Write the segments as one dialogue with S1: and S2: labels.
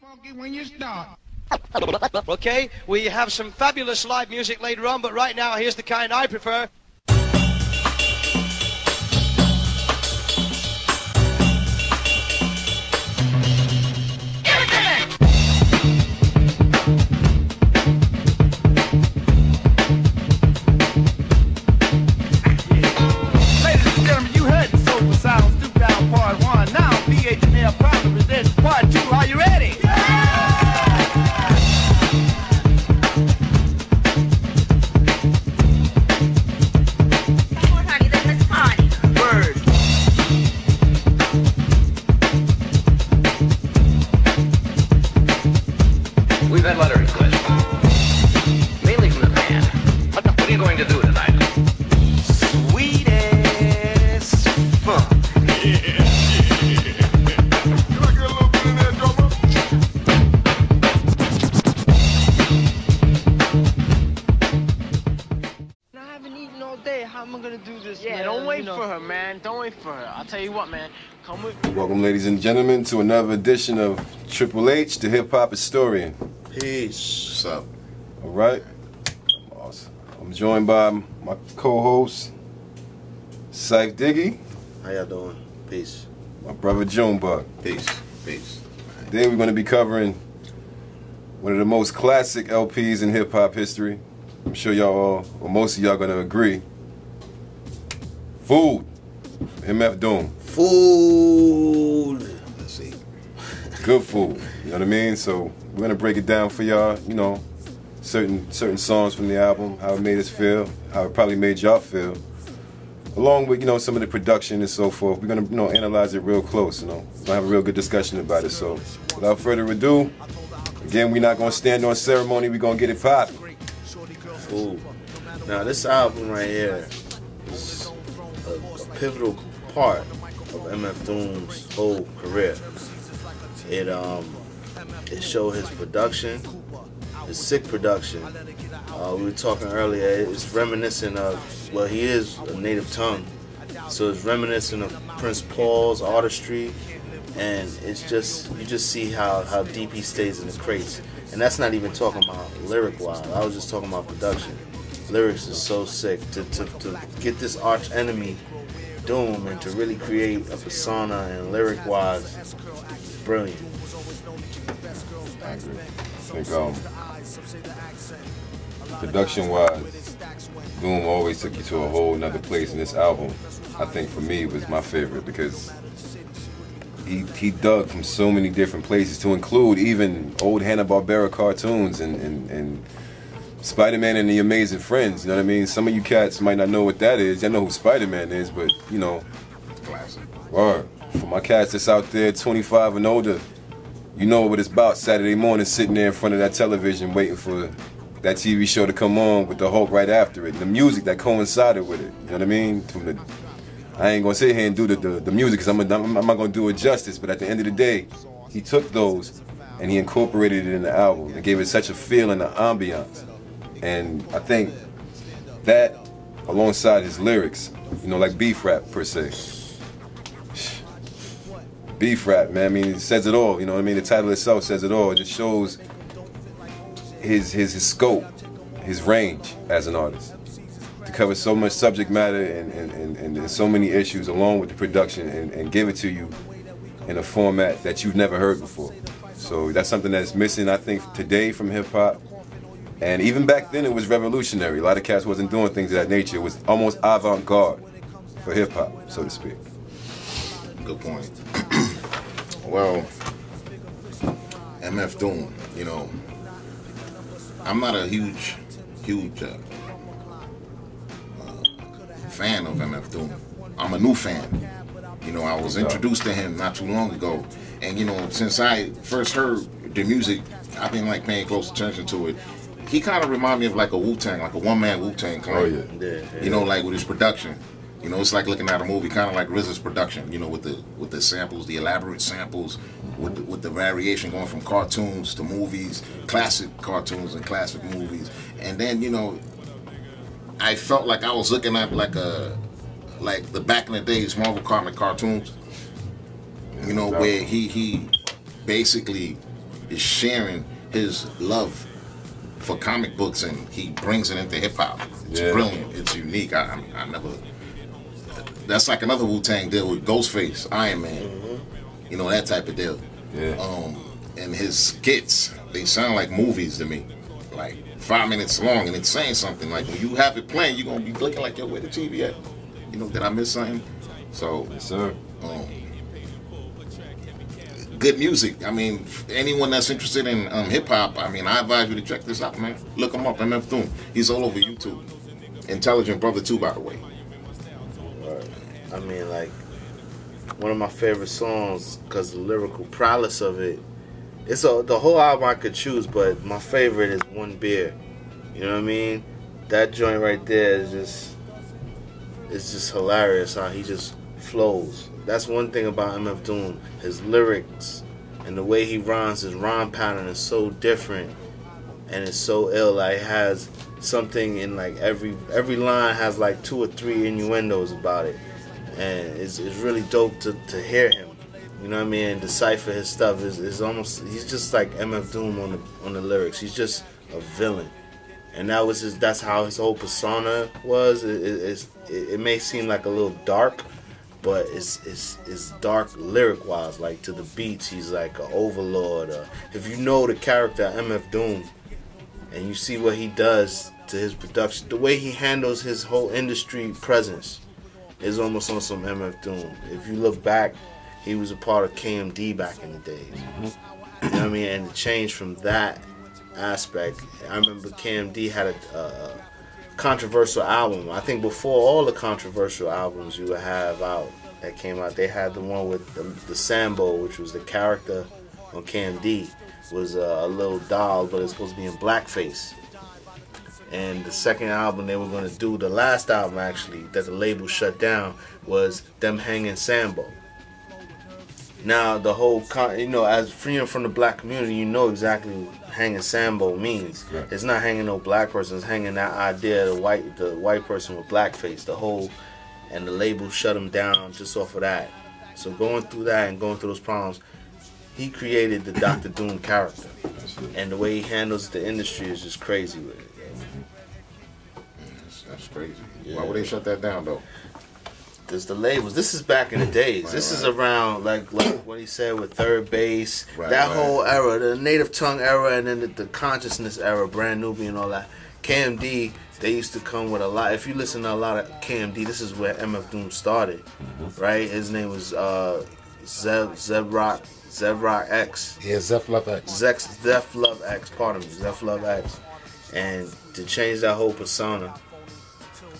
S1: funky when you start.
S2: Okay, we have some fabulous live music later on, but right now here's the kind I prefer.
S1: Part 2, are you ready?
S3: Come on, honey, let's party.
S1: Word.
S4: We've had letter requests, mainly from the band. What are you going to do tonight?
S1: Sweet as fuck.
S5: I haven't eaten all day. How am I gonna do this?
S6: Yeah,
S5: man?
S6: don't wait for her, man. Don't wait for her. I'll tell you what, man. Come with me.
S7: Welcome, ladies and gentlemen, to another edition of Triple H, the Hip Hop Historian.
S8: Peace. What's up?
S7: All right. Awesome. I'm joined by my co-host, Syfe Diggy,
S8: How y'all doing? Peace.
S7: my brother Junebug.
S8: Peace. Peace.
S7: Today we're going to be covering one of the most classic LPs in hip hop history. I'm sure y'all all, or most of y'all, going to agree. Food. MF Doom.
S8: Food. Let's see.
S7: Good food. You know what I mean? So we're going to break it down for y'all, you know, certain songs from the album, how it made us feel, how it probably made y'all feel, along with, you know, some of the production and so forth. We're going to, you know, analyze it real close, you know. We're going to have a real good discussion about it. So without further ado, again, we're not going to stand on ceremony. We're going to get it popping.
S8: Food. Now, this album right here is a pivotal part of MF Doom's whole career. It showed his production, his sick production. We were talking earlier, it's reminiscent of, well, he is a native tongue, so it's reminiscent of Prince Paul's artistry, and it's just, you just see how deep he stays in the crates. And that's not even talking about lyric-wise, I was just talking about production. Lyrics is so sick, to get this arch enemy, Doom, and to really create a persona and lyric-wise, brilliant.
S7: I agree. I think, production-wise, Doom always took you to a whole nother place in this album. I think for me it was my favorite because he dug from so many different places, to include even old Hanna-Barbera cartoons and Spider-Man and the Amazing Friends. You know what I mean? Some of you cats might not know what that is. I know who Spider-Man is, but you know, or for my cats that's out there 25 and older, you know what it's about. Saturday morning, sitting there in front of that television waiting for that TV show to come on with the Hulk right after it, and the music that coincided with it. You know what I mean? I ain't gonna sit here and do the music because I'm not gonna do it justice. But at the end of the day, he took those and he incorporated it in the album and gave it such a feel and an ambiance. And I think that, alongside his lyrics, you know, like beef rap per se. Beef rap, man. I mean, it says it all. You know what I mean? The title itself says it all. It just shows his scope, his range as an artist, to cover so much subject matter and so many issues, along with the production, and give it to you in a format that you've never heard before. So that's something that's missing, I think, today from hip hop. And even back then, it was revolutionary. A lot of cats wasn't doing things of that nature. It was almost avant-garde for hip hop, so to speak.
S8: Good point. Well, MF Doom, you know, I'm not a huge fan of MF Doom. I'm a new fan. You know, I was introduced to him not too long ago, and you know, since I first heard the music, I've been like paying close attention to it. He kind of reminded me of like a Wu-Tang, like a one-man Wu-Tang clan.
S7: Oh yeah.
S8: You know, like with his production. You know, it's like looking at a movie, kind of like RZA's production. You know, with the samples, the elaborate samples, with the variation going from cartoons to movies, classic cartoons and classic movies. And then, you know, I felt like I was looking at like the back in the days Marvel comic cartoons. You know, where he basically
S9: is sharing his love for comic books, and he brings it into hip hop. It's brilliant. It's unique. I never. That's like another Wu-Tang deal with Ghostface, Iron Man. You know, that type of deal.
S7: Yeah.
S9: And his skits, they sound like movies to me. Like 5 minutes long, and it's saying something. Like when you have it playing, you're gonna be looking like, yo, where the TV at? You know, did I miss something? So,
S7: yes, sir.
S9: Good music. I mean, anyone that's interested in hip hop, I mean, I advise you to check this out, man. Look him up, MF Doom. He's all over YouTube. Intelligent brother too, by the way.
S8: I mean, like, one of my favorite songs, because the lyrical prowess of it, the whole album I could choose, but my favorite is One Beer. You know what I mean? That joint right there is just hilarious how he just flows. That's one thing about MF Doom. His lyrics and the way he rhymes, his rhyme pattern is so different and it's so ill. Like, it has something in, like, every line has like 2 or 3 innuendos about it. And it's really dope to hear him. You know what I mean? And decipher his stuff is almost, he's just like MF Doom on the lyrics. He's just a villain. And that's how his whole persona was. It may seem like a little dark, but it's dark lyric wise. Like, to the beats, he's like an overlord. If you know the character MF Doom and you see what he does to his production, the way he handles his whole industry presence is almost on some MF Doom. If you look back, he was a part of KMD back in the days. You know what I mean? And the change from that aspect, I remember KMD had a controversial album. I think before all the controversial albums you would have out that came out, they had the one with the Sambo, which was the character on KMD, was a little doll, but it's supposed to be in blackface. And the second album they were going to do, the last album actually, that the label shut down, was them hanging Sambo. Now, the whole, as freedom from the black community, you know exactly what hanging Sambo means.
S7: Right.
S8: It's not hanging no black person, it's hanging that idea of the white person with blackface, and the label shut him down just off of that. So going through that and going through those problems, he created the Dr. Doom character. And the way he handles the industry is just crazy with it.
S9: That's crazy. Yeah. Why would they shut that down, though?
S8: There's the labels. This is back in the days.
S9: Right,
S8: this is around like what he said with Third Base, that
S9: right.
S8: whole era, the Native Tongue era, and then the consciousness era, Brand Nubian and all that. KMD, they used to come with a lot. If you listen to a lot of KMD, this is where MF Doom started, right? His name was Zebrock X.
S10: Yeah, Zeph Love X.
S8: Zeph Love X, pardon me, Zeph Love X. And to change that whole persona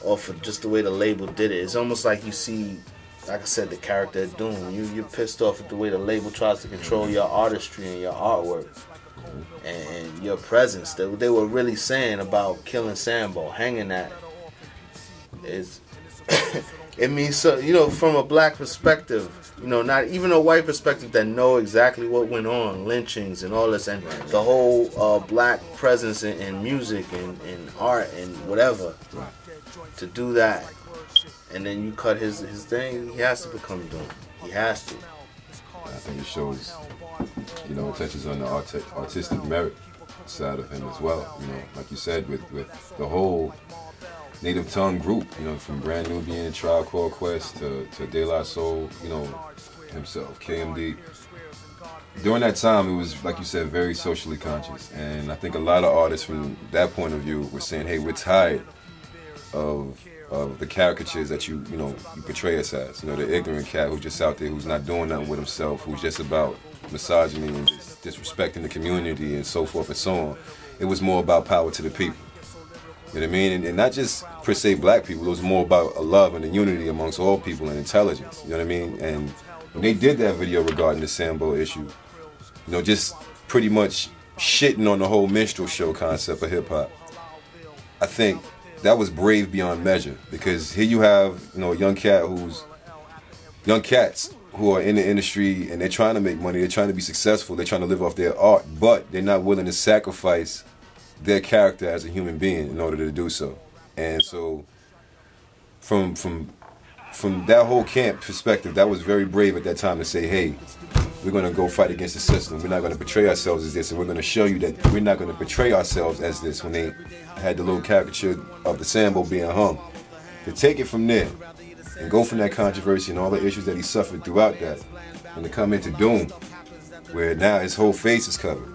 S8: off of just the way the label did it, it's almost like you see, like I said, the character of Doom. You're pissed off at the way the label tries to control your artistry and your artwork and your presence. They were really saying about killing Sambo, hanging that is. It means, so, from a black perspective, not even a white perspective that know exactly what went on, lynchings and all this, and the whole black presence in music and art and whatever. To do that, and then you cut his thing, he has to become Doom. He has to.
S7: I think it shows, it touches on the artistic merit side of him as well. Like you said, with the whole Native Tongue group, from Brand Nubian, Tribe Called Quest to De La Soul, himself, KMD. During that time, it was, like you said, very socially conscious. And I think a lot of artists from that point of view were saying, hey, we're tired of the caricatures that you portray us as. The ignorant cat who's just out there, who's not doing nothing with himself, who's just about misogyny and just disrespecting the community and so forth and so on. It was more about power to the people. You know what I mean? And not just per se black people. It was more about a love and a unity amongst all people and intelligence. You know what I mean? And when they did that video regarding the Sambo issue, just pretty much shitting on the whole minstrel show concept of hip hop, I think that was brave beyond measure, because here you have, young cats who are in the industry and they're trying to make money, they're trying to be successful, they're trying to live off their art, but they're not willing to sacrifice their character as a human being in order to do so. And so from that whole camp perspective, that was very brave at that time to say, hey, we're going to go fight against the system. We're not going to portray ourselves as this, and we're going to show you that we're not going to portray ourselves as this. When they had the little caricature of the Sambo being hung, to take it from there and go from that controversy and all the issues that he suffered throughout that, and to come into Doom, where now his whole face is covered.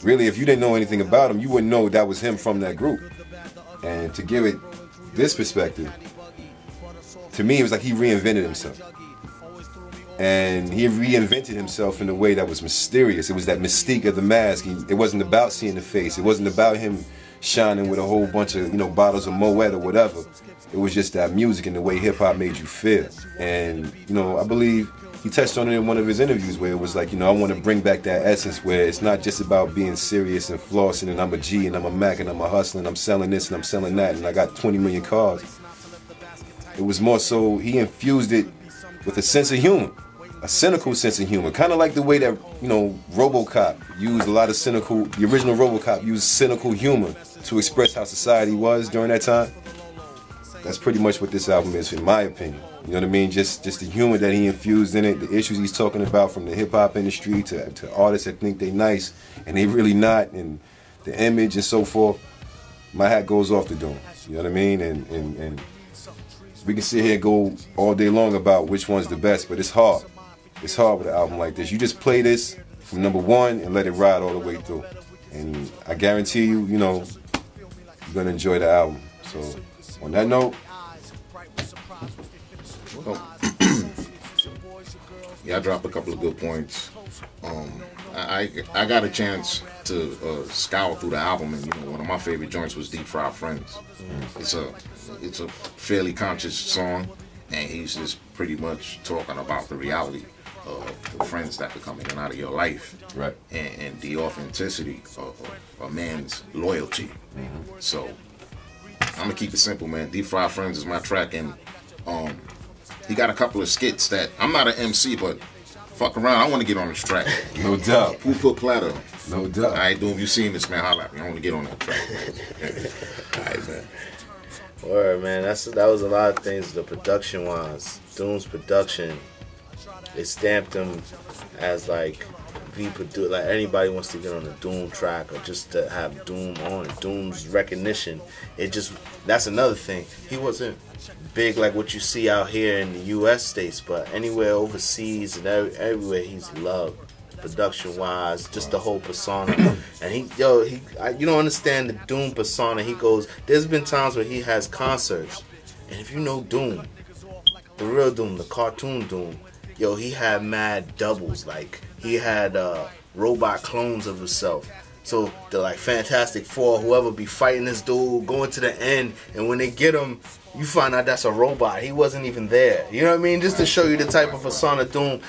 S7: Really, if you didn't know anything about him, you wouldn't know that was him from that group. And to give it this perspective, to me, it was like he reinvented himself. And he reinvented himself in a way that was mysterious. It was that mystique of the mask. It wasn't about seeing the face. It wasn't about him shining with a whole bunch of, bottles of Moet or whatever. It was just that music and the way hip-hop made you feel. And, I believe he touched on it in one of his interviews where it was like, I want to bring back that essence where it's not just about being serious and flossing and I'm a G and I'm a Mac and I'm a hustler and I'm selling this and I'm selling that and I got 20 million cars. It was more so he infused it with a sense of humor. A cynical sense of humor, kind of like the way that, RoboCop used a lot of the original RoboCop used cynical humor to express how society was during that time. That's pretty much what this album is, in my opinion. You know what I mean? Just the humor that he infused in it, the issues he's talking about from the hip-hop industry to artists that think they nice and they really not, and the image and so forth. My hat goes off to Doom. You know what I mean? And we can sit here and go all day long about which one's the best, but it's hard. It's hard with an album like this. You just play this from number one and let it ride all the way through. And I guarantee you, you're going to enjoy the album. So, on that note.
S9: Yeah, I dropped a couple of good points. I got a chance to scour through the album, and one of my favorite joints was Deep Fried Friends. It's a fairly conscious song, and he's just pretty much talking about the reality of the friends that become in and out of your life,
S7: right?
S9: And the authenticity of a man's loyalty. So I'm gonna keep it simple, man. Deep Fried Friends is my track, and he got a couple of skits that I'm not an MC, but fuck around, I want to get on this track.
S7: No doubt.
S9: Who put Platter?
S7: No doubt.
S9: All right, Doom, if you seen this, man, holla at me. I want to get on that track. All right, man.
S8: Word, man. That was a lot of things. The production wise, Doom's production, they stamped him as like like anybody wants to get on a Doom track or just to have Doom on it. Doom's recognition. That's another thing. He wasn't big like what you see out here in the U.S. states, but anywhere overseas and everywhere he's loved, production wise, just the whole persona. And you don't understand the Doom persona. There's been times where he has concerts, and if you know Doom, the real Doom, the cartoon Doom, he had mad doubles. Like he had robot clones of himself. So the like Fantastic Four, whoever be fighting this dude, going to the end, and when they get him, you find out that's a robot. He wasn't even there. You know what I mean? Just to show you the type of persona Doom.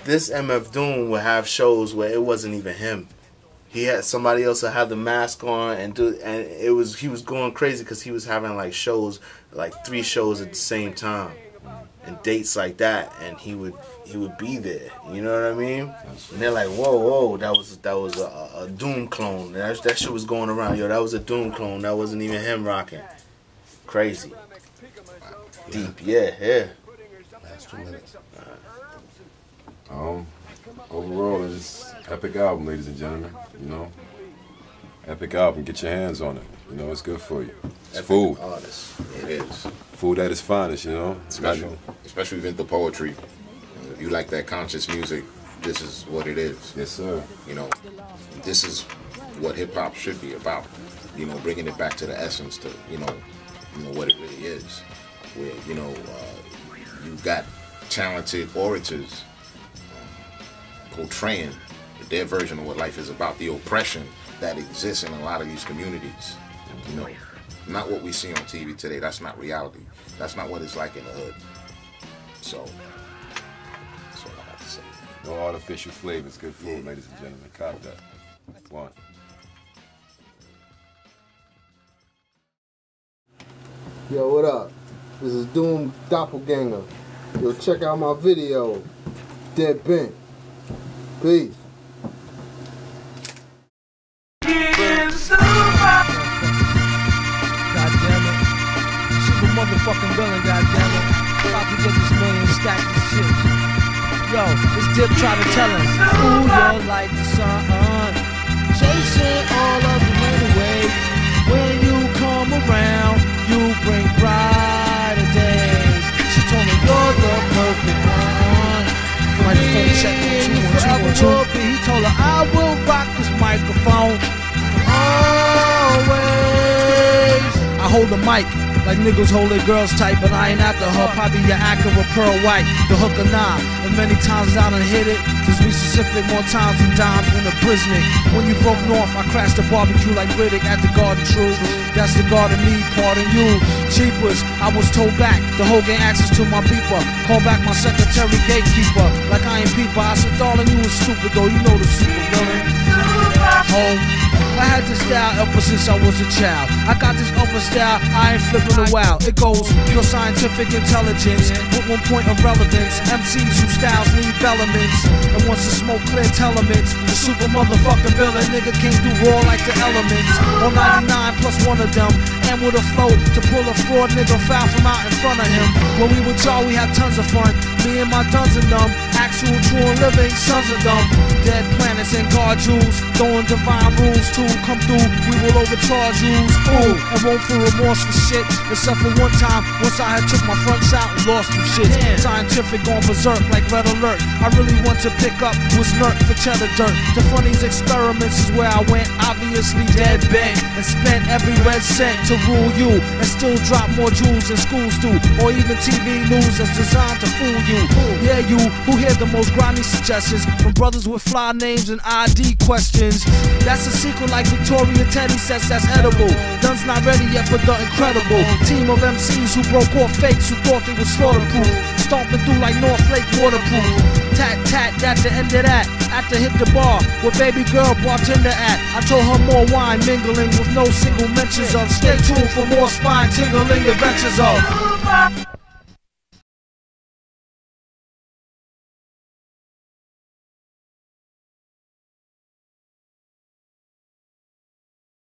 S8: This MF Doom would have shows where it wasn't even him. He had somebody else that had the mask on and he was going crazy because he was having like shows, like 3 shows at the same time. And dates like that, and he would be there. You know what I mean? And they're like, whoa, that was a Doom clone. That shit was going around. That was a Doom clone. That wasn't even him rocking. Crazy. Deep, yeah.
S9: Last 2 minutes.
S7: Overall, it's epic album, ladies and gentlemen. Epic album. Get your hands on it. It's good for you. It's epic food.
S9: Artist. It is.
S7: Food at its finest,
S9: Especially with the poetry. If you like that conscious music, this is what it is.
S7: Yes, sir.
S9: This is what hip hop should be about. Bringing it back to the essence, to what it really is. Where you've got talented orators portraying their version of what life is about, the oppression that exists in a lot of these communities. Not what we see on TV today. That's not reality. That's not what it's like in the hood. So, that's all I have to say.
S7: No artificial flavors. Good food, ladies and gentlemen. Cop that. One.
S5: Yo, what up? This is Doom Doppelganger. Yo, check out my video. Dead Bent. Peace.
S10: Motherfucking villain, goddammit. About to get this million stacked of shit. Yo, this dip try to tell him, ooh, you're like the sun, chasing all of the rain away. When you come around, you bring brighter days. She told me you're the perfect one. Microphone check, 1 2 1 2 1 2. He told her I will rock this microphone always. I hold the mic like niggas hold their girls tight, but I ain't after her. Probably your Acura Pearl White, the hook or nah. And many times I done hit it. To be specific, more times than dimes in a Brisnick. When you broke north, I crashed the barbecue like Riddick at the Garden True. That's the garden me, pardon you. Cheapers, I was told back. The whole gang access to my beeper. Call back my secretary gatekeeper. Like I ain't peeper. I said, darling, you was stupid though. You know the super villain. Home. I had this style ever since I was a child. I got this upper style, I ain't flipping a wow. It goes pure scientific intelligence with 1 point of relevance. MCs whose styles need elements. And once the smoke clear telements, the super motherfucking villain nigga came through raw like the elements. On 99 plus 1 of them. And with a flow to pull a fraud nigga foul from out in front of him. When we with y'all, we had tons of fun. Me and my duns and them. Actual true and living sons of them. Dead planets and guard jewels. Throwing divine rules to come through, we will overcharge you. Ooh, I won't feel remorse for shit. Except for one time, once I had took my fronts out and lost some shit. Scientific gone berserk like Red Alert. I really want to pick up was nerd for cheddar dirt. The funniest experiments is where I went, obviously dead bent. And spent every red cent to rule you. And still drop more jewels than schools do. Or even TV news that's designed to fool you. Yeah, you who hear the most grimy suggestions from brothers with fly names and ID questions. That's a sequel like Victoria Teddy says that's edible. Duns not ready yet for the incredible team of MCs who broke off fakes who thought they was slaughterproof. Stomping through like North Lake waterproof. Tat tat at the end of that. After hit the bar where baby girl bartender at. I told her more wine mingling with no single mentions of. Stay tuned for more spine tingling adventures of.